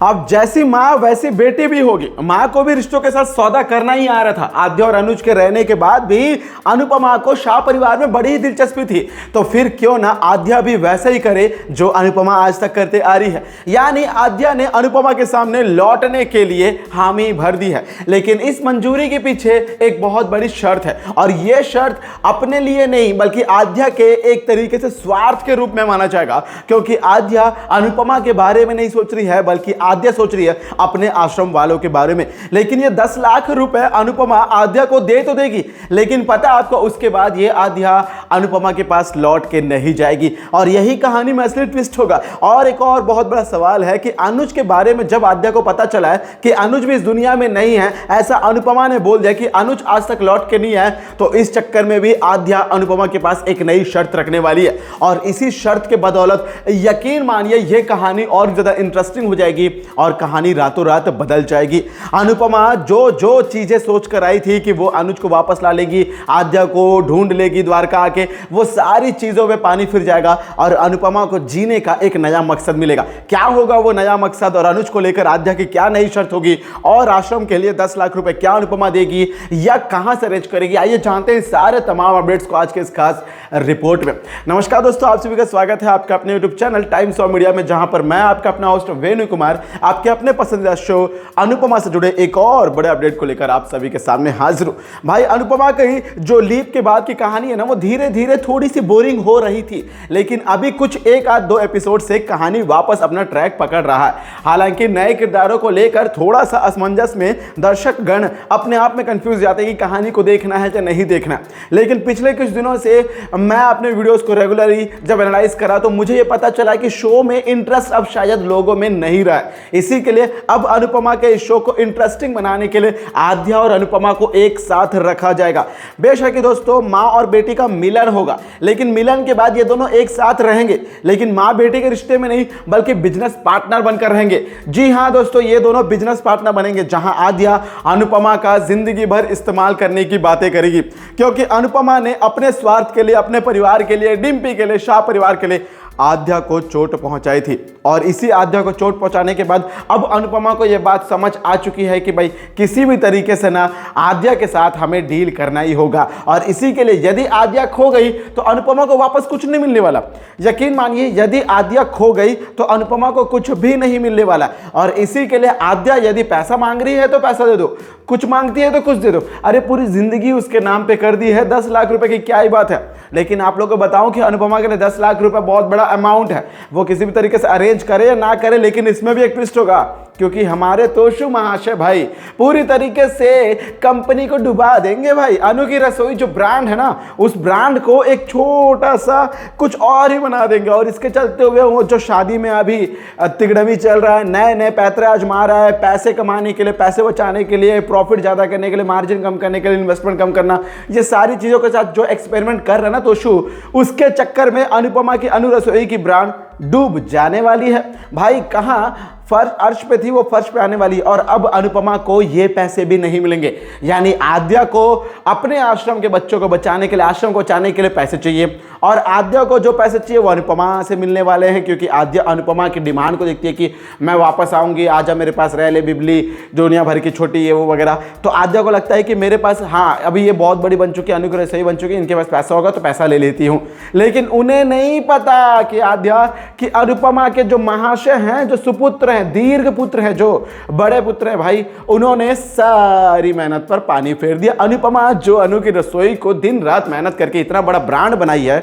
अब जैसी माँ वैसी बेटी भी होगी। माँ को भी रिश्तों के साथ सौदा करना ही आ रहा था। आद्या और अनुज के रहने के बाद भी अनुपमा को शाह परिवार में बड़ी ही दिलचस्पी थी, तो फिर क्यों ना आद्या भी वैसा ही करे जो अनुपमा आज तक करते आ रही है। यानी आद्या ने अनुपमा के सामने लौटने के लिए हामी भर दी है, लेकिन इस मंजूरी के पीछे एक बहुत बड़ी शर्त है, और यह शर्त अपने लिए नहीं बल्कि आद्या के एक तरीके से स्वार्थ के रूप में माना जाएगा, क्योंकि आद्या अनुपमा के बारे में नहीं सोच रही है बल्कि आद्या सोच रही है अपने आश्रम वालों के बारे में। लेकिन ये 10 लाख रुपए अनुपमा आद्या को दे तो देगी, लेकिन पता आपको उसके बाद ये आद्या अनुपमा के पास लौट के नहीं जाएगी, और यही कहानी में असली ट्विस्ट होगा। और एक और बहुत बड़ा सवाल है कि अनुज के बारे में जब आद्या को पता चला है कि अनुज भी इस दुनिया में नहीं है, ऐसा अनुपमा ने बोल दिया कि अनुज आज तक लौट के नहीं है, तो इस चक्कर में भी आद्या अनुपमा के पास एक नई शर्त रखने वाली है, और इसी शर्त के बदौलत यकीन मानिए यह कहानी और ज्यादा इंटरेस्टिंग हो जाएगी और कहानी रातों रात बदल जाएगी। अनुपमा जो जो चीजें सोच कर आई थी कि वो अनुज को वापस ला लेगी, आद्या को ढूंढ लेगी द्वारका आके, वो सारी चीजों में पानी फिर जाएगा और अनुपमा को जीने का एक नया मकसद मिलेगा। क्या होगा वो नया मकसद, और अनुज को लेकर आद्या की क्या नई शर्त होगी, और आश्रम के लिए 10 लाख रुपए क्या अनुपमा देगी या कहां से अरेंज करेगी, आइए जानते हैं सारे तमाम अपडेट्स को आज के इस खास रिपोर्ट में। नमस्कार दोस्तों, आप सभी का स्वागत है आपका अपने YouTube channel times of media में, जहां पर मैं आपका अपना होस्ट वेणु कुमार आपके अपने पसंदीदा शो अनुपमा से जुड़े एक और बड़े अपडेट को लेकर आप सभी के सामने हाजिर हूं। भाई अनुपमा की जो लीप के बाद की कहानी है ना, वो धीरे धीरे थोड़ी सी बोरिंग हो रही थी, लेकिन अभी कुछ एक आध दो एपिसोड से कहानी वापस अपना ट्रैक पकड़ रहा है। हालांकि नए किरदारों को लेकर थोड़ा सा असमंजस में दर्शक गण अपने आप में कंफ्यूज जाते हैं कि कहानी को देखना है या नहीं देखना, लेकिन पिछले कुछ दिनों से मैं अपने वीडियोस को रेगुलरली जब एनालाइज करा तो मुझे ये पता चला कि शो में इंटरेस्ट अब शायद लोगों में नहीं रहा है। इसी के लिए अब अनुपमा के इस शो को इंटरेस्टिंग बनाने के लिए आद्या और अनुपमा को एक साथ रखा जाएगा। बेशक ही दोस्तों माँ और बेटी का मिलन होगा, लेकिन मिलन के बाद ये दोनों एक साथ रहेंगे, लेकिन माँ बेटी के रिश्ते में नहीं बल्कि बिजनेस पार्टनर बनकर रहेंगे। जी हाँ दोस्तों, ये दोनों बिजनेस पार्टनर बनेंगे, जहां आद्या अनुपमा का जिंदगी भर इस्तेमाल करने की बातें करेगी, क्योंकि अनुपमा ने अपने स्वार्थ के लिए, अपने परिवार के लिए, डिम्पी के लिए, शाह परिवार के लिए आद्या को चोट पहुंचाई थी, और इसी आद्या को चोट पहुंचाने के बाद अब अनुपमा को यह बात समझ आ चुकी है कि भाई किसी भी तरीके से ना आद्या के साथ हमें डील करना ही होगा, और इसी के लिए यदि आद्या खो गई तो अनुपमा को वापस कुछ नहीं मिलने वाला। यकीन मानिए यदि आद्या खो गई तो अनुपमा को कुछ भी नहीं मिलने वाला, और इसी के लिए आद्या यदि पैसा मांग रही है तो पैसा दे दो, कुछ मांगती है तो कुछ दे दो। अरे पूरी जिंदगी उसके नाम पे कर दी है, 10 लाख रुपए की क्या ही बात है। लेकिन आप लोगों को बताऊं कि अनुपमा के लिए 10 लाख रुपए बहुत बड़ा अमाउंट है, वो किसी भी तरीके से अरेंज करे या ना करे, लेकिन इसमें भी एक ट्विस्ट होगा, क्योंकि हमारे तोशु महाशय भाई पूरी तरीके से कंपनी को डुबा देंगे। भाई अनु की रसोई जो ब्रांड है ना, उस ब्रांड को एक छोटा सा कुछ और ही बना देंगे, और इसके चलते हुए वो जो शादी में अभी तिगड़मी चल रहा है, नए नए पैतरे आजमा रहा है, पैसे कमाने के लिए, पैसे बचाने के लिए, प्रॉफिट ज्यादा करने के लिए, मार्जिन कम करने के लिए, इन्वेस्टमेंट कम करना, ये सारी चीजों के साथ जो एक्सपेरिमेंट कर रहा है ना तोशु, उसके चक्कर में अनुपमा की अनु रसोई की ब्रांड डूब जाने वाली है। भाई कहां फर्श अर्श पे थी, वो फर्श पे आने वाली, और अब अनुपमा को ये पैसे भी नहीं मिलेंगे। यानी आद्या को अपने आश्रम के बच्चों को बचाने के लिए, आश्रम को बचाने के लिए पैसे चाहिए, और आद्या को जो पैसे चाहिए वो अनुपमा से मिलने वाले हैं, क्योंकि आद्या अनुपमा की डिमांड को देखती है कि मैं वापस आऊंगी, आजा मेरे पास रह ले बिबली, दुनिया भर की छोटी ये वो वगैरह। तो आद्या को लगता है कि मेरे पास, हाँ अभी ये बहुत बड़ी बन चुकी है, अनुग्रह सही बन चुकी है, इनके पास पैसा होगा तो पैसा ले लेती हूँ। लेकिन उन्हें नहीं पता कि आद्या कि अनुपमा के जो महाशय हैं, जो सुपुत्र हैं, दीर्घ पुत्र हैं, जो बड़े पुत्र हैं भाई, उन्होंने सारी मेहनत पर पानी फेर दिया। अनुपमा जो अनु की रसोई को दिन रात मेहनत करके इतना बड़ा ब्रांड बनाई है,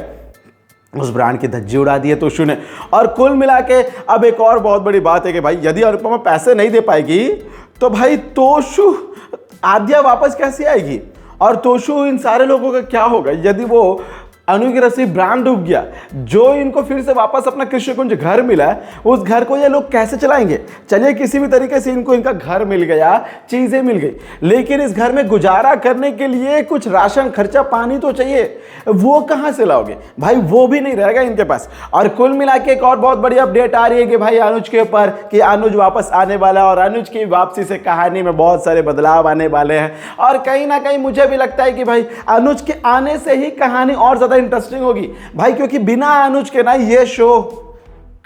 उस ब्रांड की धज्जी उड़ा दी है तोशु ने। और कुल मिला के अब एक और बहुत बड़ी बात है कि भाई यदि अनुपमा पैसे नहीं दे पाएगी तो भाई तोशु, आद्या वापस कैसे आएगी, और तोशु इन सारे लोगों का क्या होगा यदि वो अनु की रसोई ब्रांड डूब गया। जो इनको फिर से वापस अपना कृष्णकुंज घर मिला है, उस घर को ये लोग कैसे चलाएंगे। चलिए किसी भी तरीके से इनको इनका घर मिल गया, चीजें मिल गई, लेकिन इस घर में गुजारा करने के लिए कुछ राशन खर्चा पानी तो चाहिए, वो कहां से लाओगे भाई, वो भी नहीं रहेगा इनके पास। और कुल मिला के एक और बहुत बड़ी अपडेट आ रही है कि भाई अनुज के ऊपर, कि अनुज वापस आने वाला है, और अनुज की वापसी से कहानी में बहुत सारे बदलाव आने वाले हैं, और कहीं ना कहीं मुझे भी लगता है कि भाई अनुज के आने से ही कहानी और ज्यादा इंटरेस्टिंग होगी भाई, क्योंकि बिना अनुज के ना ये शो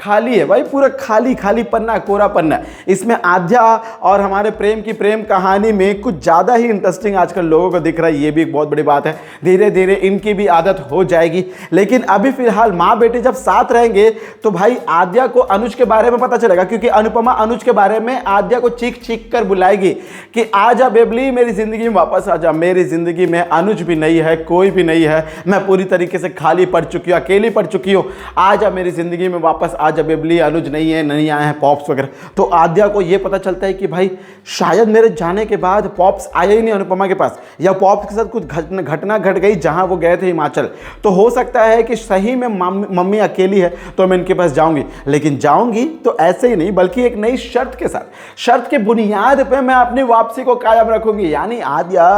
खाली है भाई, पूरा खाली खाली पन्ना, कोरा पन्ना। इसमें आद्या और हमारे प्रेम की प्रेम कहानी में कुछ ज़्यादा ही इंटरेस्टिंग आजकल लोगों को दिख रहा है, ये भी एक बहुत बड़ी बात है। धीरे धीरे इनकी भी आदत हो जाएगी। लेकिन अभी फिलहाल माँ बेटे जब साथ रहेंगे तो भाई आद्या को अनुज के बारे में पता चलेगा, क्योंकि अनुपमा अनुज के बारे में आद्या को चीख चीख कर बुलाएगी कि आजा बेबली, मेरी जिंदगी में वापस आजा, मेरी जिंदगी में अनुज भी नहीं है, कोई भी नहीं है, मैं पूरी तरीके से खाली पड़ चुकी हूँ, अकेली पड़ चुकी हूँ, आजा मेरी जिंदगी में वापस आजा बेबली, अनुज नहीं है, नहीं आए हैं पॉप्स वगैरह। तो आद्या को यह पता चलता है कि भाई शायद मेरे जाने के बाद पॉप्स आए ही नहीं अनुपमा के पास, या पॉप्स के साथ कुछ घटना घट गई जहां वो गए थे हिमाचल। तो हो सकता है कि सही में मम्मी अकेली है तो मैं इनके पास जाऊंगी, लेकिन जाऊंगी तो ऐसे ही नहीं बल्कि एक नई शर्त के साथ, शर्त के बुनियाद पे मैं अपनी वापसी को कायम रखूंगी। यानी आद्या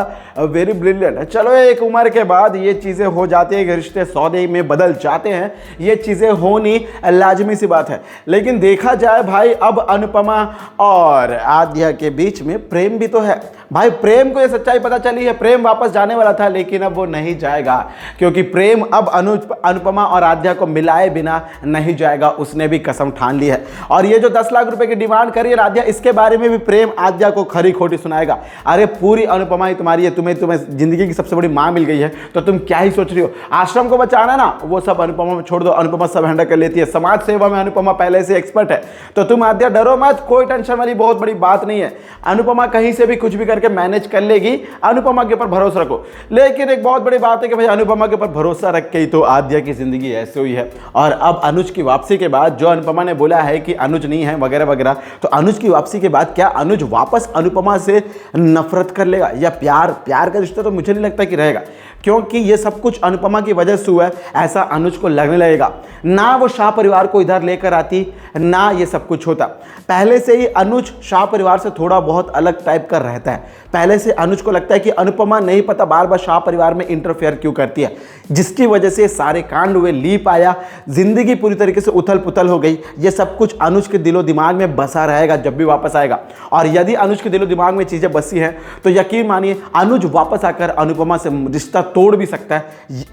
वेरी ब्रिलियंट है। चलो एक उम्र के बाद ये चीजें हो जाती है, रिश्ते सौदे में बदल जाते हैं, ये चीजें होनी लाजमी सी बात है। लेकिन देखा जाए भाई अब अनुपमा और आद्या के बीच में प्रेम भी तो है भाई। प्रेम को ये सच्चाई पता चली है, प्रेम वापस जाने वाला था लेकिन अब वो नहीं जाएगा, क्योंकि प्रेम अब अनुपमा और आद्या को मिलाए बिना नहीं जाएगा, उसने भी कसम ठान ली है। और ये जो 10 लाख रुपए की डिमांड करी है आद्या, इसके बारे में भी प्रेम आद्या को खरी खोटी सुनाएगा। अरे पूरी अनुपमा ही तुम्हारी है, तुम्हें जिंदगी की सबसे बड़ी माँ मिल गई है, तो तुम क्या ही सोच रही हो। आश्रम को बचाना ना, वो सब अनुपमा में छोड़ दो, अनुपमा सब हैंडल कर लेती है। समाज सेवा में अनुपमा पहले से एक्सपर्ट है, तो तुम आद्या डरो मत, कोई टेंशन वाली बहुत बड़ी बात नहीं है। अनुपमा कहीं से भी कुछ भी करके मैनेज कर लेगी, अनुपमा के ऊपर भरोसा रखो। लेकिन एक बहुत बड़ी बात है कि भाई अनुपमा के ऊपर भरोसा रख के ही तो आद्या की जिंदगी ऐसे हुई है। और अब अनुज की वापसी के बाद जो अनुपमा ने बोला है कि अनुज नहीं है वगैरह वगैरह, तो अनुज की वापसी के बाद क्या अनुज वापस अनुपमा से नफरत कर लेगा या प्यार का रिश्ता तो मुझे नहीं लगता कि रहेगा, क्योंकि ये सब कुछ अनुपमा की वजह से हुआ है, ऐसा अनुज को लगने लगेगा। ना वो शाह परिवार को इधर लेकर आती, ना ये सब कुछ होता। पहले से ही अनुज शाह परिवार से थोड़ा बहुत अलग टाइप का रहता है। पहले से अनुज को लगता है कि अनुपमा नहीं पता बार बार शाह परिवार में इंटरफेयर क्यों करती है, जिसकी वजह से सारे कांड हुए, लीप आया, जिंदगी पूरी तरीके से उथल पुथल हो गई। ये सब कुछ अनुज के दिलो दिमाग में बसा रहेगा जब भी वापस आएगा। और यदि अनुज के दिलो दिमाग में चीजें बसी हैं तो यकीन मानिए अनुज वापस आकर अनुपमा से रिश्ता तोड़ भी सकता है,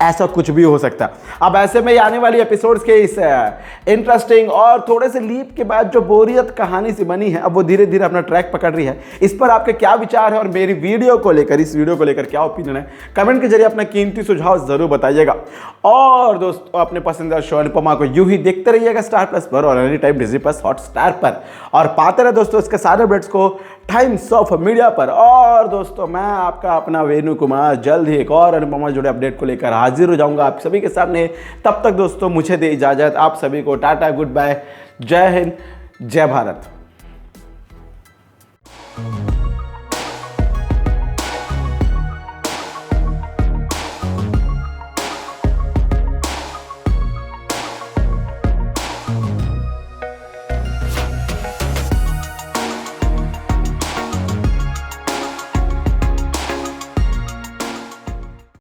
ऐसा कुछ भी हो सकता है। अब ऐसे में आने वाली एपिसोड्स के इस इंटरेस्टिंग और थोड़े से लीप के बाद जो बोरियत कहानी सी बनी है, अब वो धीरे धीरे अपना ट्रैक पकड़ रही है। इस पर आपके क्या विचार है और मेरी वीडियो को लेकर, इस वीडियो को लेकर क्या ओपिनियन है, कमेंट के जरिए अपना कीमती सुझाव जरूर बताइएगा। और दोस्तों अपने पसंदीदा शो अनुपमा को यूं ही देखते रहिएगा स्टार प्लस पर और any time Disney plus Hotstar पर, और पाते रहे दोस्तों इसके सारे अपडेट्स को टाइम्स ऑफ मीडिया पर। और दोस्तों मैं आपका अपना वेणु कुमार जल्द ही एक और अनुपमा जुड़े अपडेट को लेकर हाजिर हो जाऊंगा आप सभी के सामने। तब तक दोस्तों मुझे दे इजाजत, आप सभी को टाटा, गुड बाय, जय हिंद, जय भारत।